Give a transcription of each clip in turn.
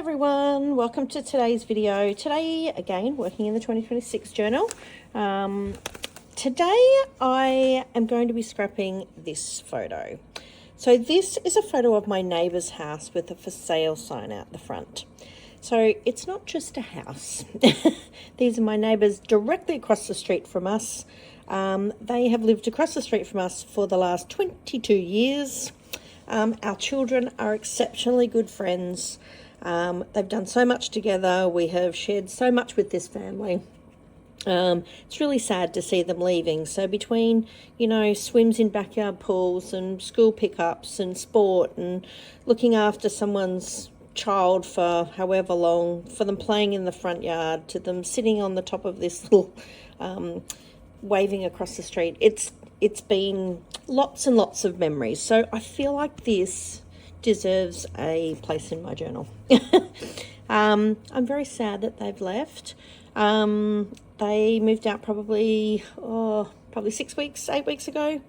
everyone, welcome to today's video. Today, again, working in the 2026 journal. Today I am going to be scrapping this photo. So this is a photo of my neighbour's house with a for sale sign out the front. So it's not just a house. These are my neighbours directly across the street from us. They have lived across the street from us for the last 22 years. Our children are exceptionally good friends. They've done so much together. We have shared so much with this family. It's really sad to see them leaving. So between, swims in backyard pools and school pickups and sport and looking after someone's child for however long, for them playing in the front yard, to them sitting on the top of this little waving across the street, it's been lots and lots of memories. So I feel like this deserves a place in my journal. I'm very sad that they've left. They moved out probably 8 weeks ago.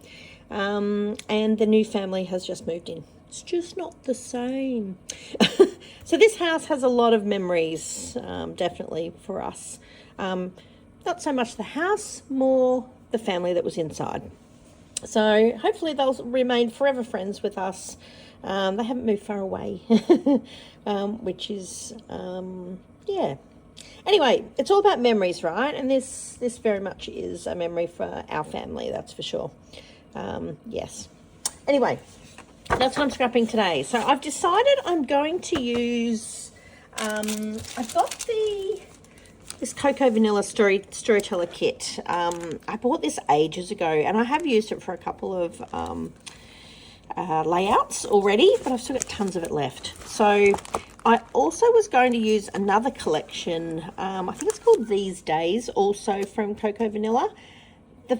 And the new family has just moved in. It's just not the same. So this house has a lot of memories, definitely for us. Not so much the house, more the family that was inside. So hopefully they'll remain forever friends with us. They haven't moved far away, which is, yeah. Anyway, it's all about memories, right? And this very much is a memory for our family, that's for sure. Yes. Anyway, that's what I'm scrapping today. So I've decided I'm going to use, I've got this Cocoa Vanilla Storyteller kit. I bought this ages ago, and I have used it for a couple of layouts already, but I've still got tons of it left. So I also was going to use another collection. I think it's called These Days, also from Cocoa Vanilla. The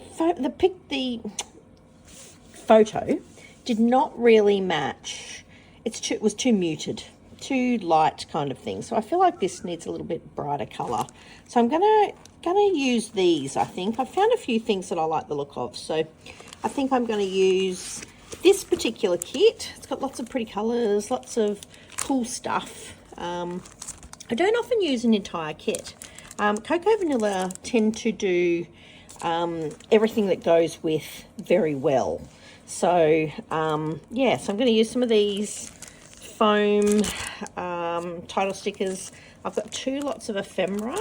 photo did not really match. It was too muted, too light kind of thing. So I feel like this needs a little bit brighter color. So I'm gonna use these. I think I found a few things that I like the look of. So I think I'm going to use this particular kit. It's got lots of pretty colors, lots of cool stuff. I don't often use an entire kit. Cocoa Vanilla tend to do everything that goes with very well. So yeah, so I'm going to use some of these foam title stickers. I've got 2 lots of ephemera.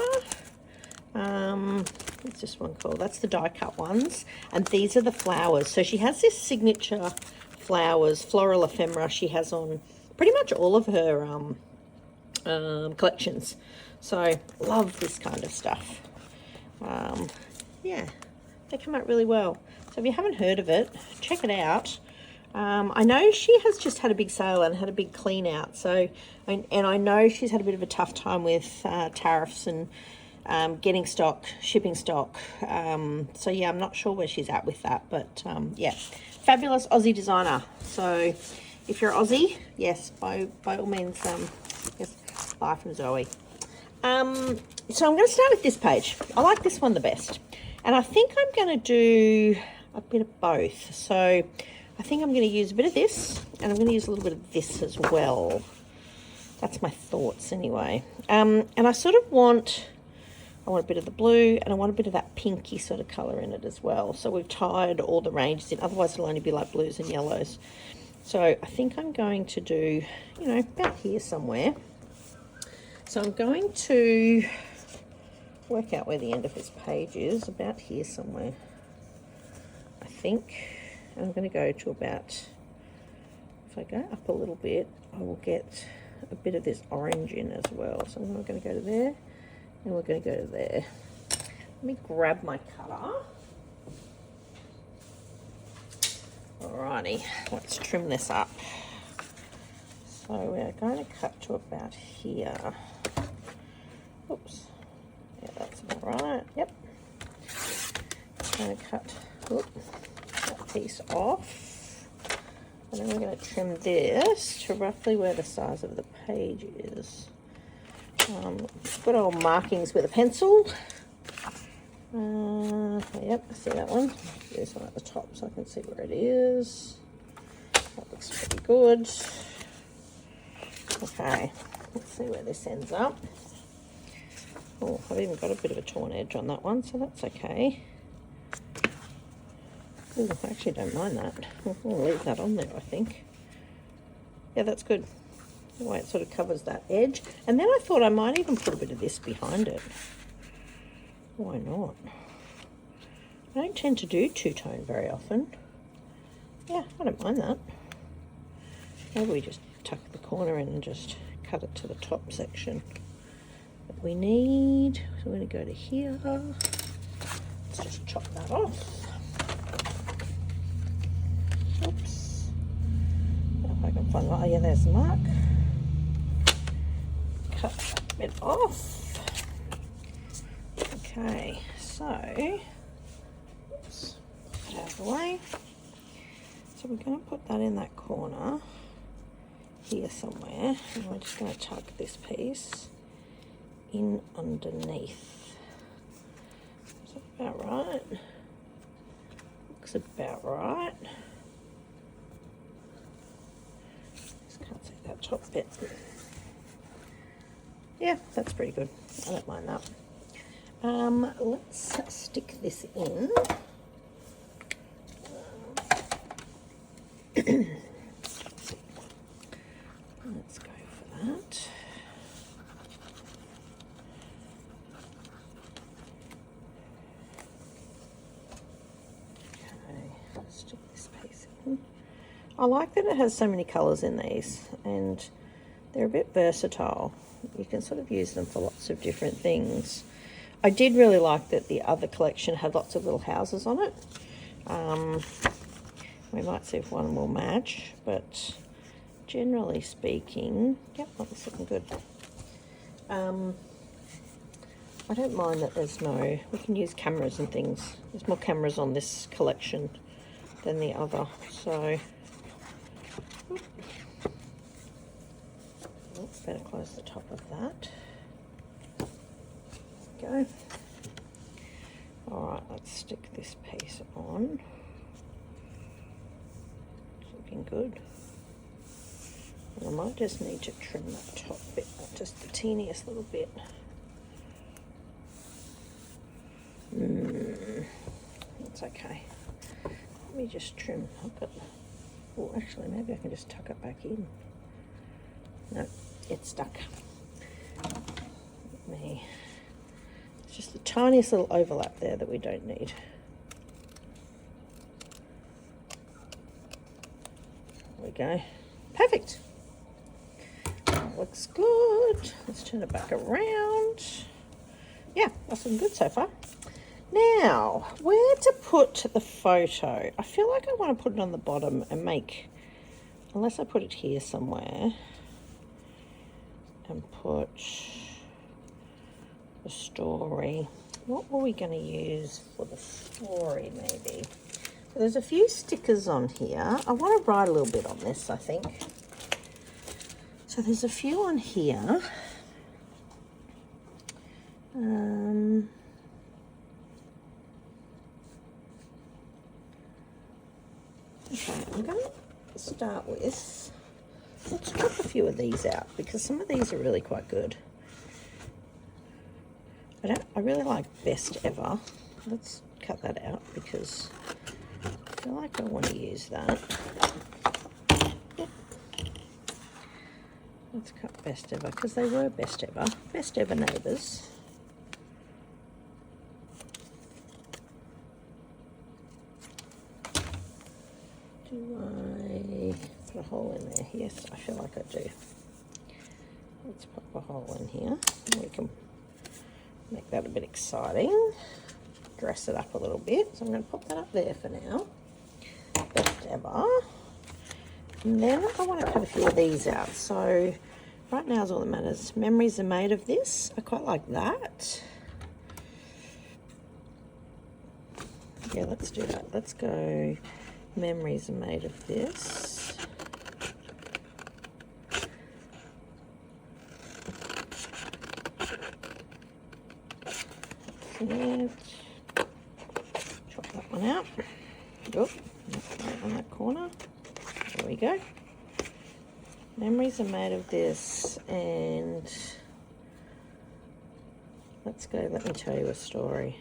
What's this one called? That's the die cut ones, and these are the flowers. So she has this signature flowers, floral ephemera she has on pretty much all of her collections. So love this kind of stuff. Yeah, they come out really well. So if you haven't heard of it, check it out. I know she has just had a big sale and had a big clean out. So, and I know she's had a bit of a tough time with tariffs and getting stock, shipping stock. So yeah, I'm not sure where she's at with that, but yeah, fabulous Aussie designer. So if you're Aussie, yes, by all means, yes, buy from Zoe. So I'm going to start with this page. I like this one the best, and I think I'm going to do a bit of both. So I think I'm going to use a bit of this, and I'm going to use a little bit of this as well. That's my thoughts anyway. And I sort of want a bit of the blue, and I want a bit of that pinky sort of colour in it as well. So we've tied all the ranges in, otherwise it'll only be like blues and yellows. So I think I'm going to do, about here somewhere. So I'm going to work out where the end of this page is, about here somewhere, I think. And I'm going to go to about, if I go up a little bit, I will get a bit of this orange in as well. So I'm going to go to there. And we're going to go to there. Let me grab my cutter. Alrighty, let's trim this up. So we're going to cut to about here. Oops. Yeah, that's about right. Yep. Going to cut that piece off. And then we're going to trim this to roughly where the size of the page is. Good old markings with a pencil. Yep, I see that one. There's one at the top so I can see where it is. That looks pretty good. Okay, Let's see where this ends up. Oh, I've even got a bit of a torn edge on that one, so that's okay. Ooh, I actually don't mind that. I'll leave that on there, I think. Yeah, that's good. The way it sort of covers that edge. And then I thought I might even put a bit of this behind it. Why not? I don't tend to do two-tone very often. Yeah, I don't mind that. Maybe we just tuck the corner in and just cut it to the top section that we need. So we're going to go to here. Let's just chop that off. Oops. If I can find that. Oh yeah, there's the mark. Cut that bit off. Okay, so oops, put that out of the way. So we're going to put that in that corner here somewhere, and we're just going to tuck this piece in underneath. Is that about right? Looks about right. Just can't see that top bit. Yeah, that's pretty good. I don't mind that. Let's stick this in. Let's go for that. Okay, let's stick this piece in. I like that it has so many colours in these, and they're a bit versatile. You can sort of use them for lots of different things. I did really like that the other collection had lots of little houses on it. We might see if one will match, but generally speaking, yep, that's looking good. I don't mind that there's no, we can use cameras and things. There's more cameras on this collection than the other, so. Oops, better close the top of that. Go. All right, let's stick this piece on. It's looking good. And I might just need to trim that top bit, just the teeniest little bit. That's okay. Let me just trim up it. Oh, actually, maybe I can just tuck it back in. No, it's stuck. It's just the tiniest little overlap there that we don't need. There we go. Perfect. Looks good. Let's turn it back around. Yeah, that's looking good so far. Now, where to put the photo? I feel like I want to put it on the bottom and make, unless I put it here somewhere, and put the story. What were we going to use for the story, maybe? So there's a few stickers on here. I want to write a little bit on this, I think. So there's a few on here. Okay, I'm going to start with, let's chop a few of these out because some of these are really quite good. I really like best ever. Let's cut that out because I feel like I want to use that. Let's cut best ever because they were best ever. Best ever neighbours. Do I put a hole in there? Yes, I feel like I do. Let's pop a hole in here. We can make that a bit exciting. Dress it up a little bit. So I'm going to pop that up there for now. Best ever. And then I want to cut a few of these out. So right now is all that matters. Memories are made of this. I quite like that. Yeah, let's do that. Let's go. Memories are made of this. And chop that one out. Good. Right on that corner. There we go. Memories are made of this, and let's go, let me tell you a story.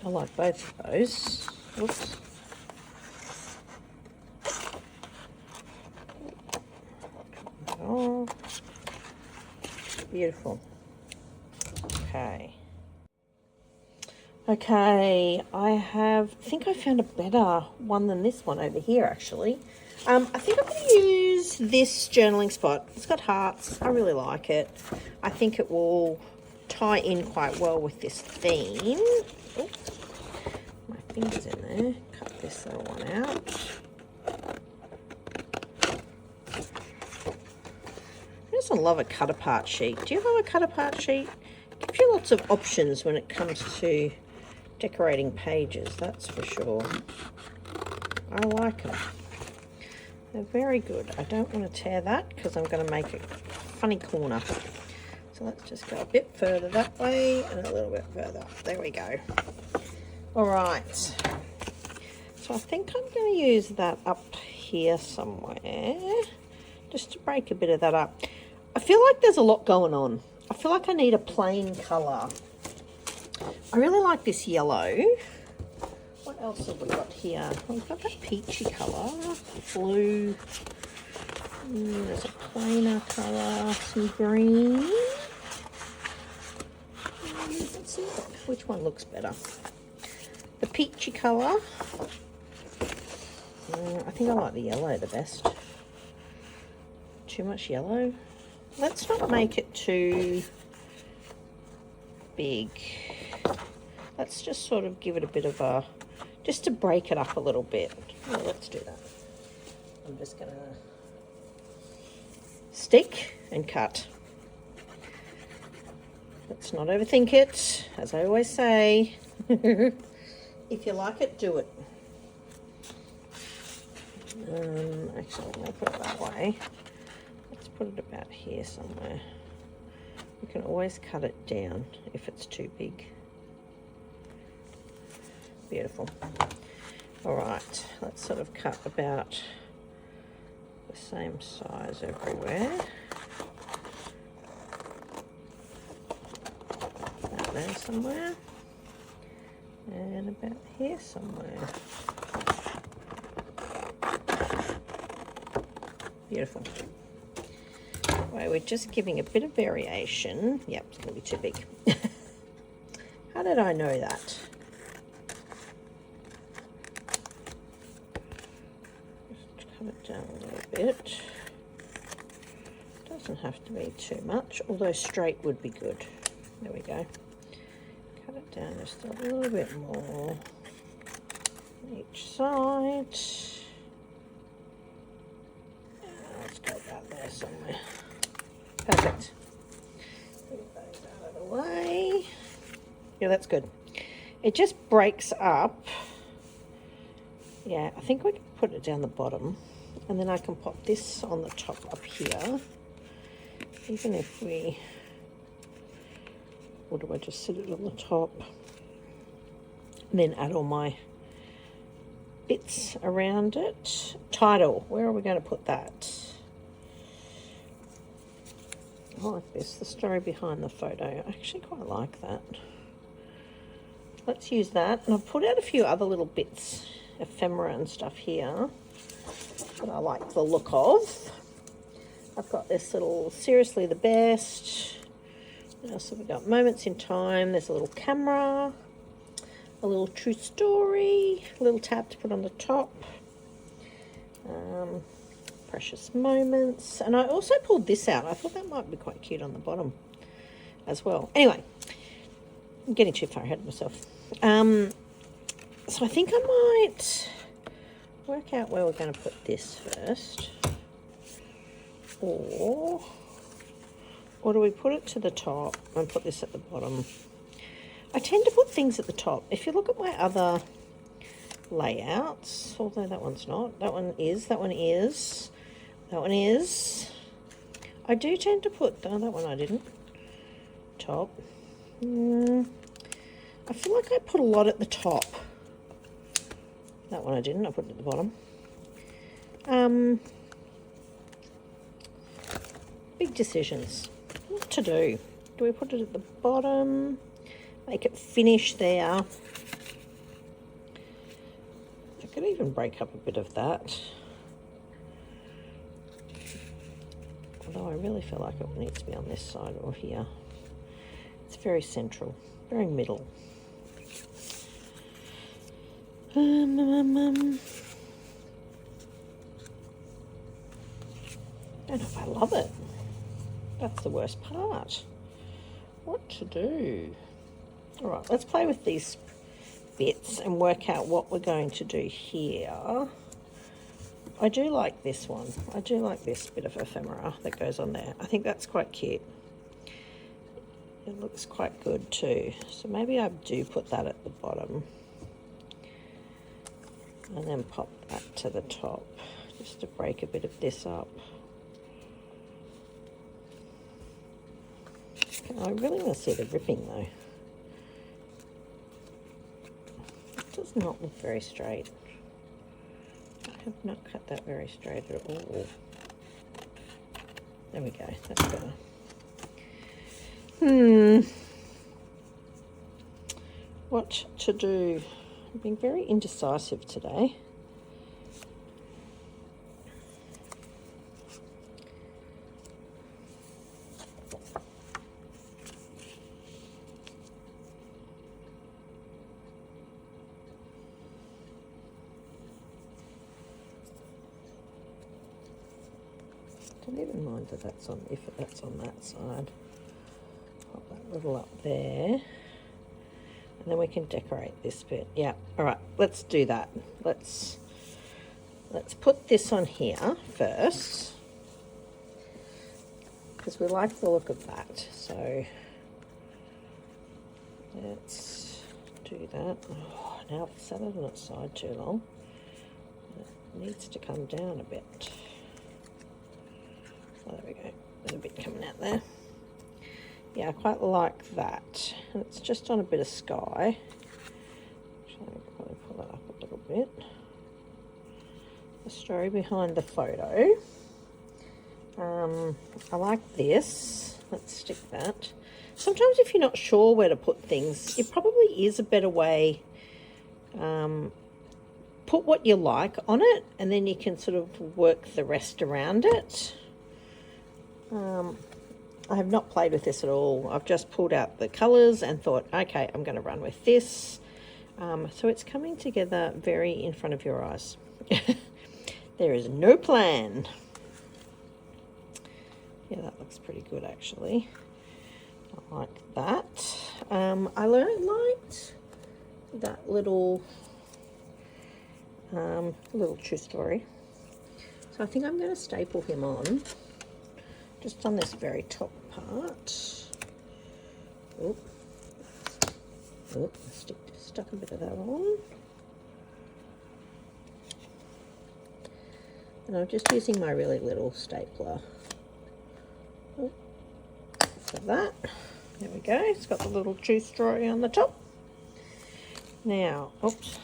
I like both of those. Whoops. Oh, beautiful. Okay. Okay, I think I found a better one than this one over here, actually. I think I'm going to use this journaling spot. It's got hearts. I really like it. I think it will tie in quite well with this theme. Oops. My finger's in there. Cut this little one out. I just love a cut apart sheet. Do you love a cut apart sheet? It gives you lots of options when it comes to decorating pages, that's for sure. I like them. They're very good. I don't want to tear that because I'm going to make a funny corner. So let's just go a bit further that way and a little bit further. There we go. All right. So I think I'm going to use that up here somewhere just to break a bit of that up. I feel like there's a lot going on. I feel like I need a plain colour. I really like this yellow. What else have we got here? We've got that peachy colour, blue. There's a plainer colour, some green. Let's see which one looks better. The peachy colour. I think I like the yellow the best. Too much yellow. Let's not make it too big. Let's just sort of give it a bit of a, just to break it up a little bit. Yeah, let's do that. I'm just going to stick and cut. Let's not overthink it, as I always say. If you like it, do it. Actually, I'm going to put it that way. Let's put it about here somewhere. You can always cut it down if it's too big. Beautiful. All right, let's sort of cut about the same size everywhere. About there somewhere. And about here somewhere. Beautiful. Well, we're just giving a bit of variation. Yep, it's going to be too big. How did I know that? Just cut it down a little bit. Doesn't have to be too much, although straight would be good. There we go. Cut it down just a little bit more on each side. Let's go about there somewhere. Perfect. Move those out of the way. Yeah, that's good. It just breaks up. Yeah, I think we can put it down the bottom, and then I can pop this on the top up here. Even if we, or do I just sit it on the top and then add all my bits around it? Title, where are we going to put that? I like this, the story behind the photo. I actually quite like that. Let's use that. And I've put out a few other little bits, ephemera and stuff here that I like the look of. I've got this little Seriously the Best. What else have we got? Moments in Time. There's a little camera. A little true story. A little tab to put on the top. Precious Moments. And I also pulled this out. I thought that might be quite cute on the bottom as well. Anyway, I'm getting too far ahead of myself. So I think I might work out where we're going to put this first. Or do we put it to the top and put this at the bottom? I tend to put things at the top. If you look at my other layouts, although that one's not, that one is, that one is, that one is. I do tend to put, oh, that one I didn't, top. I feel like I put a lot at the top. That one I didn't, I put it at the bottom. Big decisions. What to do? Do we put it at the bottom? Make it finish there. I could even break up a bit of that. Although I really feel like it needs to be on this side or here. It's very central, very middle. Don't know if I love it. That's the worst part. What to do? All right, let's play with these bits and work out what we're going to do here. I do like this one. I do like this bit of ephemera that goes on there. I think that's quite cute. It looks quite good too. So maybe I do put that at the bottom. And then pop that to the top, just to break a bit of this up. I really want to see the ripping though. It does not look very straight. I have not cut that very straight at all. There we go, that's better. What to do? I'm being very indecisive today. Don't even mind that that's on, if that's on that side. Pop that little up there. And then we can decorate this bit. Yeah, all right, let's do that. Let's put this on here first, because we like the look of that. So let's do that. Oh, now I've sat it on its side too long. It needs to come down a bit. Oh, there we go. There's a bit coming out there. Yeah, I quite like that. And it's just on a bit of sky. Actually, I'll probably pull that up a little bit. The story behind the photo. I like this. Let's stick that. Sometimes if you're not sure where to put things, it probably is a better way. Put what you like on it, and then you can sort of work the rest around it. I have not played with this at all. I've just pulled out the colours and thought, okay, I'm going to run with this. So it's coming together very in front of your eyes. There is no plan. Yeah, that looks pretty good actually. I like that. I liked that little true story. So I think I'm going to staple him on. Just on this very top part. Oop. Oop, stuck a bit of that on. And I'm just using my really little stapler. Oop. So that. There we go. It's got the little true story on the top. Now, oops.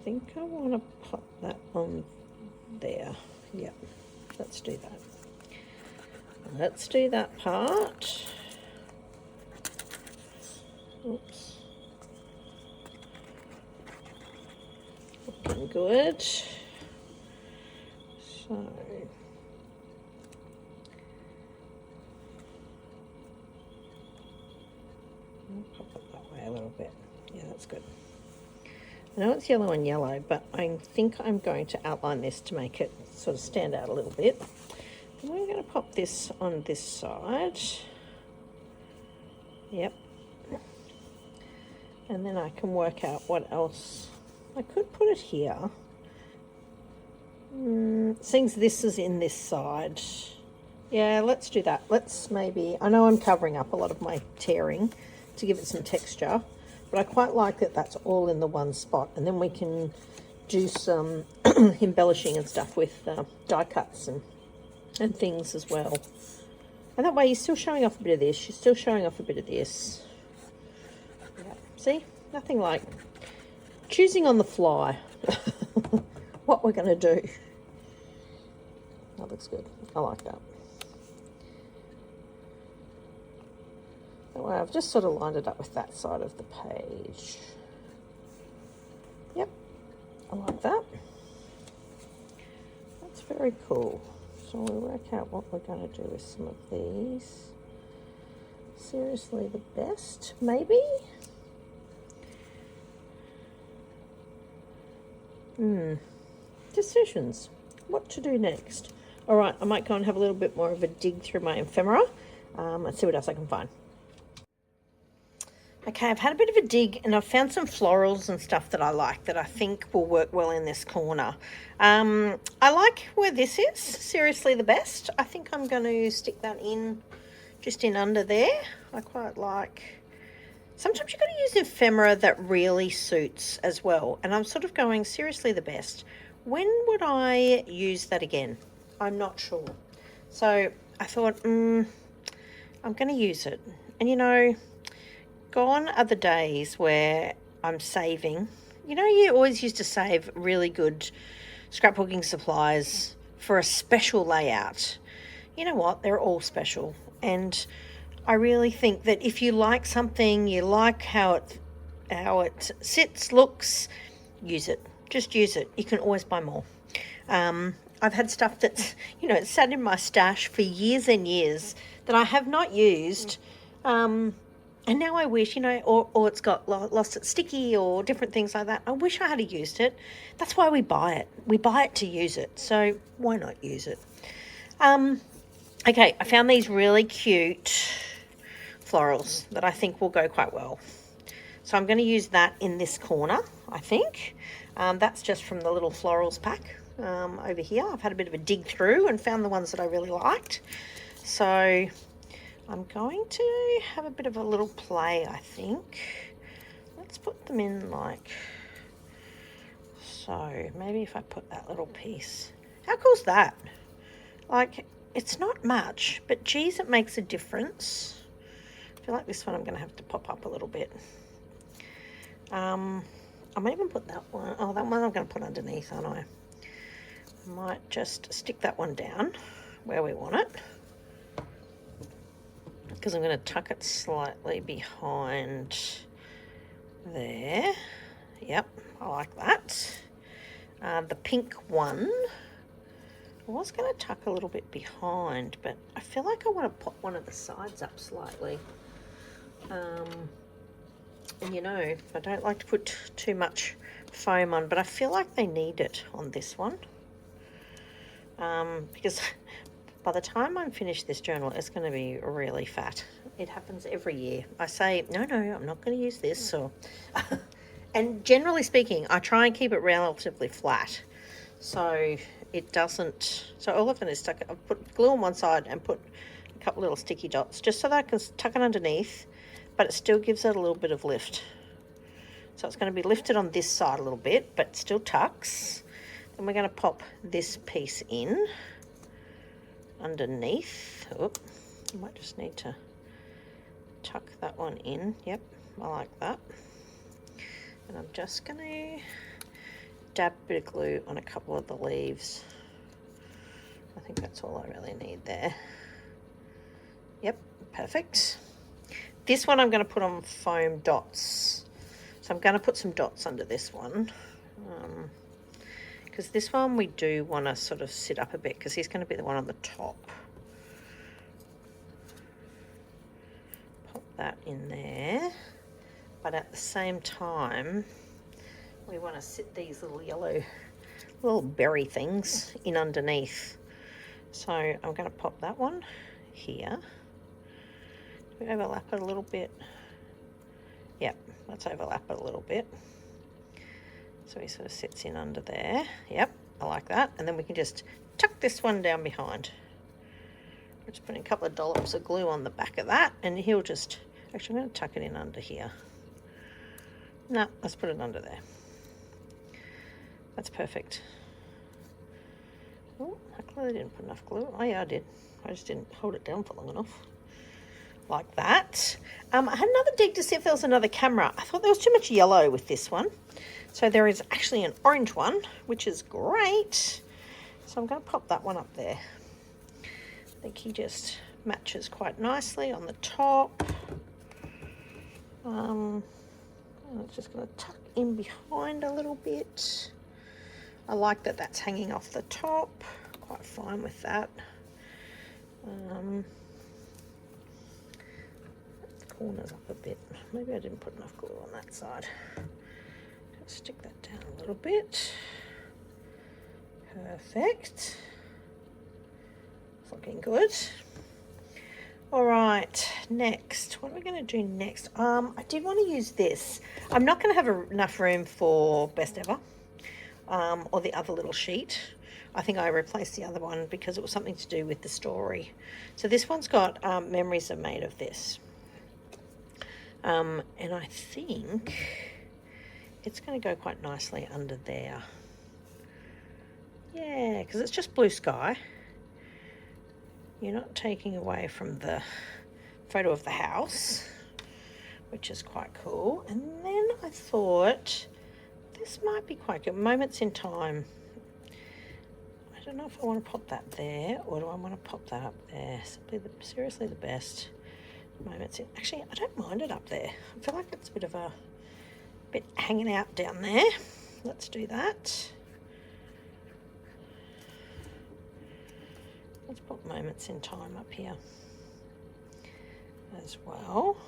I think I want to put that on there. Yep. Let's do that. Let's do that part. Oops. Looking good. So, I'll pop it that way a little bit. Yeah, that's good. I know it's yellow and yellow, but I think I'm going to outline this to make it sort of stand out a little bit. And we're going to pop this on this side. Yep. And then I can work out what else. I could put it here. Since this is in this side. Yeah, let's do that. Let's maybe, I know I'm covering up a lot of my tearing to give it some texture, but I quite like that that's all in the one spot. And then we can do some embellishing and stuff with die cuts and things as well. And that way you're still showing off a bit of this, you're still showing off a bit of this. Yeah. See, nothing like choosing on the fly. what we're going to do. That looks good. I like that. That way I've just sort of lined it up with that side of the page. Yep, I like that. That's very cool. So we'll work out what we're going to do with some of these. Seriously the best, maybe? Decisions. What to do next? All right, I might go and have a little bit more of a dig through my ephemera and see what else I can find. Okay, I've had a bit of a dig and I've found some florals and stuff that I like that I think will work well in this corner. I like where this is, seriously the best. I think I'm going to stick that in, just in under there. I quite like... Sometimes you've got to use ephemera that really suits as well. And I'm sort of going, seriously the best. When would I use that again? I'm not sure. So I thought, I'm going to use it. And you know, gone are the days where I'm saving. You know, you always used to save really good scrapbooking supplies for a special layout. You know what? They're all special. And I really think that if you like something, you like how it sits, looks, use it. Just use it. You can always buy more. I've had stuff that's, you know, sat in my stash for years and years that I have not used. And now I wish, you know, or it's got lost its sticky or different things like that. I wish I had used it. That's why we buy it. We buy it to use it. So why not use it? Okay, I found these really cute florals that I think will go quite well. So I'm going to use that in this corner, I think. That's just from the little florals pack over here. I've had a bit of a dig through and found the ones that I really liked. So I'm going to have a bit of a little play, I think. Let's put them in like so. Maybe if I put that little piece. How cool's that? Like, it's not much, but geez, it makes a difference. I feel like this one I'm going to have to pop up a little bit. I might even put that one. Oh, that one I'm going to put underneath, aren't I? I might just stick that one down where we want it. Because I'm going to tuck it slightly behind there. Yep, I like that. The pink one, I was going to tuck a little bit behind, but I feel like I want to pop one of the sides up slightly. And you know, I don't like to put too much foam on, but I feel like they need it on this one. Because by the time I'm finished this journal, it's going to be really fat. It happens every year. I say, no, I'm not going to use this. Or and generally speaking, I try and keep it relatively flat. So it doesn't, so all I've done is I've put glue on one side and put a couple little sticky dots just so that I can tuck it underneath, but it still gives it a little bit of lift. So it's going to be lifted on this side a little bit, but still tucks. Then we're going to pop this piece in underneath. Oop, I might just need to tuck that one in. Yep, I like that. And I'm just going to dab a bit of glue on a couple of the leaves. I think that's all I really need there. Yep, perfect. This one I'm going to put on foam dots. So I'm going to put some dots under this one. Because this one we do want to sort of sit up a bit because he's going to be the one on the top. Pop that in there. But at the same time, we want to sit these little yellow, little berry things in underneath. So I'm going to pop that one here. Do we overlap it a little bit? Yep, let's overlap it a little bit. So he sort of sits in under there. Yep, I like that. And then we can just tuck this one down behind. We're just putting a couple of dollops of glue on the back of that, and he'll just, actually I'm going to tuck it in under here. No, let's put it under there. That's perfect. Oh, I clearly didn't put enough glue. Oh yeah, I did. I just didn't hold it down for long enough. Like that. I had another dig to see if there was another camera. I thought there was too much yellow with this one. So there is actually an orange one, which is great. So I'm going to pop that one up there. I think he just matches quite nicely on the top. I'm just going to tuck in behind a little bit. I like that that's hanging off the top. Quite fine with that. Corners up a bit. Maybe I didn't put enough glue on that side. Stick that down a little bit. Perfect. It's looking good. All right, next, what are we going to do next? I did want to use this. I'm not going to have enough room for Best Ever or the other little sheet. I think I replaced the other one because it was something to do with the story. So this one's got memories are made of this. And I think it's going to go quite nicely under there. Yeah, because it's just blue sky. You're not taking away from the photo of the house, which is quite cool. And then I thought this might be quite good. Moments in time. I don't know if I want to pop that there or do I want to pop that up there. Seriously the best. Moments in. Actually, I don't mind it up there. I feel like it's a bit hanging out down there. Let's do that. Let's put moments in time up here as well.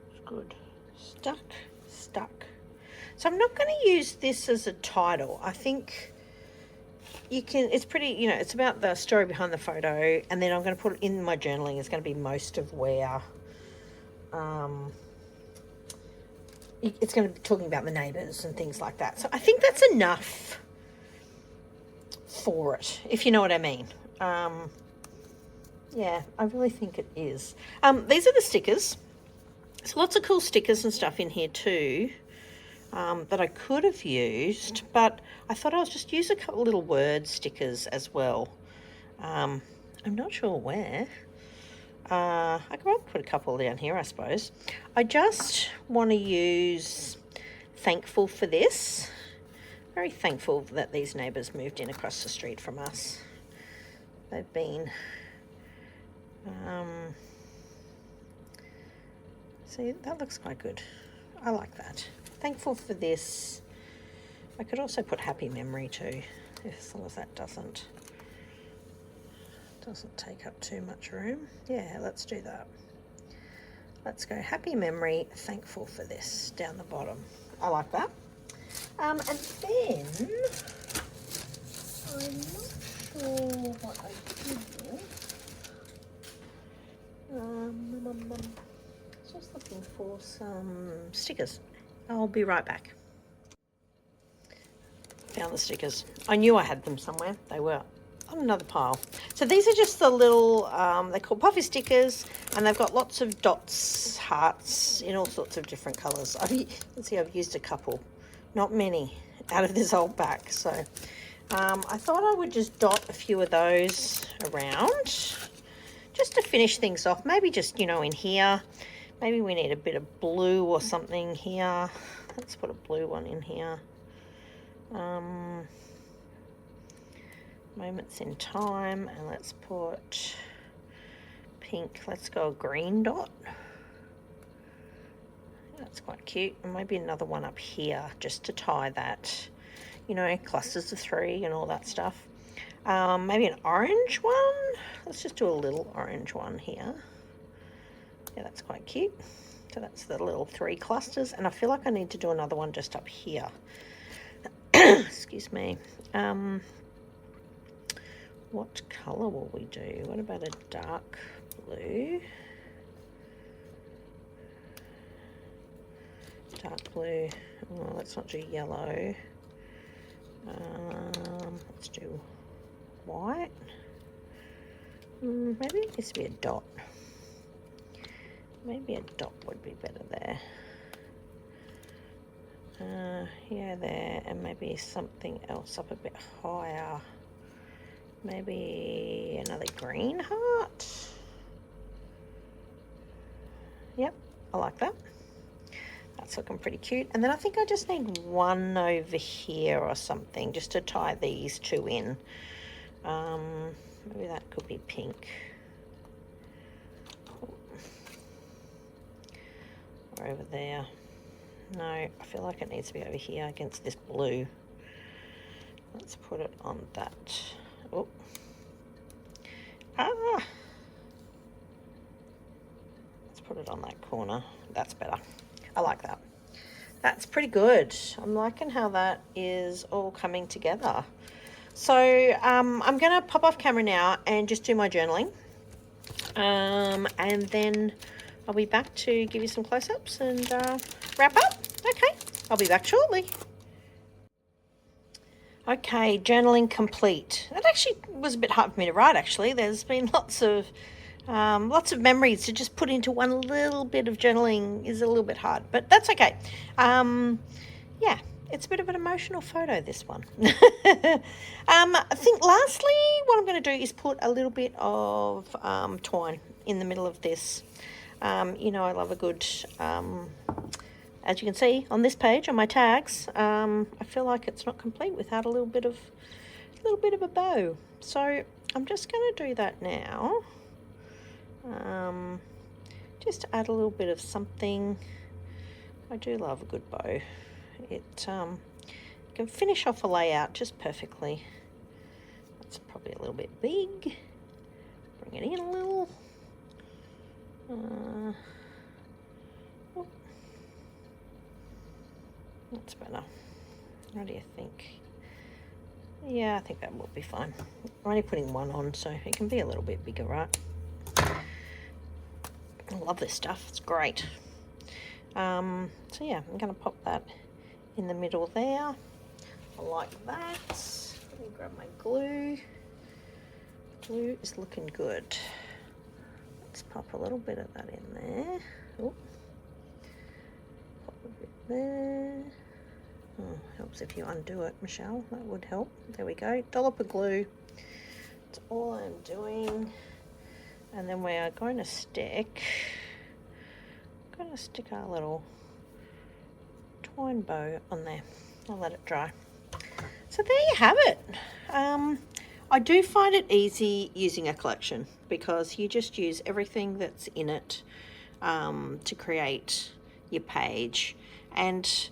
It's good. Stuck. So I'm not going to use this as a title. I think you can, it's pretty, you know, it's about the story behind the photo, and then I'm going to put it in my journaling. It's going to be most of where it's going to be talking about the neighbours and things like that. So I think that's enough for it, if you know what I mean. Yeah, I really think it is. These are the stickers. There's lots of cool stickers and stuff in here too that I could have used, but I thought I'll just use a couple little word stickers as well. I'm not sure where. I could probably put a couple down here, I suppose. I just want to use thankful for this. Very thankful that these neighbours moved in across the street from us. They've been, see, that looks quite good. I like that. Thankful for this. I could also put happy memory too, as long as that doesn't take up too much room. Yeah, let's do that. Let's go happy memory, thankful for this down the bottom. I like that. And then I'm not sure what I did with. Just looking for some stickers. I'll be right back. Found the stickers. I knew I had them somewhere. They were on another pile. So these are just the little, they're called Puffy stickers, and they've got lots of dots, hearts in all sorts of different colours. You can see I've used a couple. Not many out of this old pack, so I thought I would just dot a few of those around just to finish things off. Maybe just, you know, in here, maybe we need a bit of blue or something here. Let's put a blue one in here. Moments in time, and let's put pink. Let's go a green dot. That's quite cute. And maybe another one up here just to tie that, you know, clusters of 3 and all that stuff. Maybe an orange one. Let's just do a little orange one here. Yeah, that's quite cute. So that's the little 3 clusters, and I feel like I need to do another one just up here. Excuse me. What colour will we do? What about a dark blue? Dark blue. Oh, let's not do yellow. Let's do white. Maybe it needs to be a dot. Maybe a dot would be better there. Yeah, there, and maybe something else up a bit higher. Maybe another green heart. Yep, I like that. That's looking pretty cute. And then I think I just need one over here or something just to tie these two in. Maybe that could be pink. Or over there. No, I feel like it needs to be over here against this blue. Let's put it on that. Oh. Ah! Let's put it on that corner. That's better. I like that. That's pretty good. I'm liking how that is all coming together. So I'm going to pop off camera now and just do my journaling. And then I'll be back to give you some close-ups and wrap up. Okay, I'll be back shortly. Okay, journaling complete. That actually was a bit hard for me to write, actually. There's been lots of memories to just put into one little bit of journaling is a little bit hard, but that's okay. Yeah, it's a bit of an emotional photo, this one. I think lastly, what I'm going to do is put a little bit of twine in the middle of this. You know, I love a good, as you can see on this page, on my tags, I feel like it's not complete without a little bit of a bow. So I'm just going to do that now. Just to add a little bit of something. I do love a good bow. It can finish off a layout just perfectly. That's probably a little bit big. Bring it in a little. That's better. What do you think? Yeah, I think that will be fine. I'm only putting one on, so it can be a little bit bigger, right? I love this stuff. It's great. So yeah, I'm going to pop that in the middle there. I like that. Let me grab my glue. Glue is looking good. Let's pop a little bit of that in there. Ooh. Pop a bit there. Oh, helps if you undo it, Michelle. That would help. There we go. Dollop of glue. That's all I'm doing. And then we are going to stick our little twine bow on there. I'll let it dry. So there you have it. I do find it easy using a collection because you just use everything that's in it to create your page. And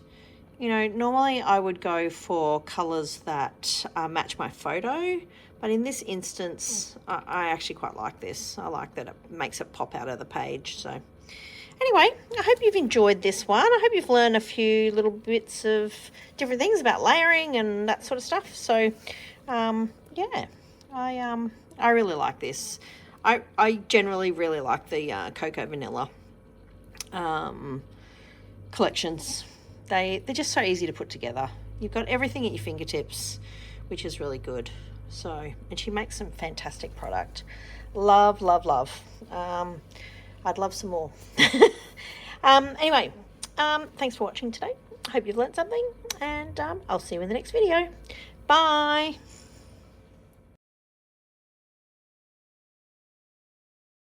you know, normally I would go for colours that match my photo, but in this instance, I actually quite like this. I like that it makes it pop out of the page. So anyway, I hope you've enjoyed this one. I hope you've learned a few little bits of different things about layering and that sort of stuff. So yeah, I really like this. I generally really like the Cocoa Vanilla collections. They're just so easy to put together. You've got everything at your fingertips, which is really good. So, and she makes some fantastic product. Love, love, love. I'd love some more. Anyway, thanks for watching today. I hope you've learned something, and I'll see you in the next video. Bye.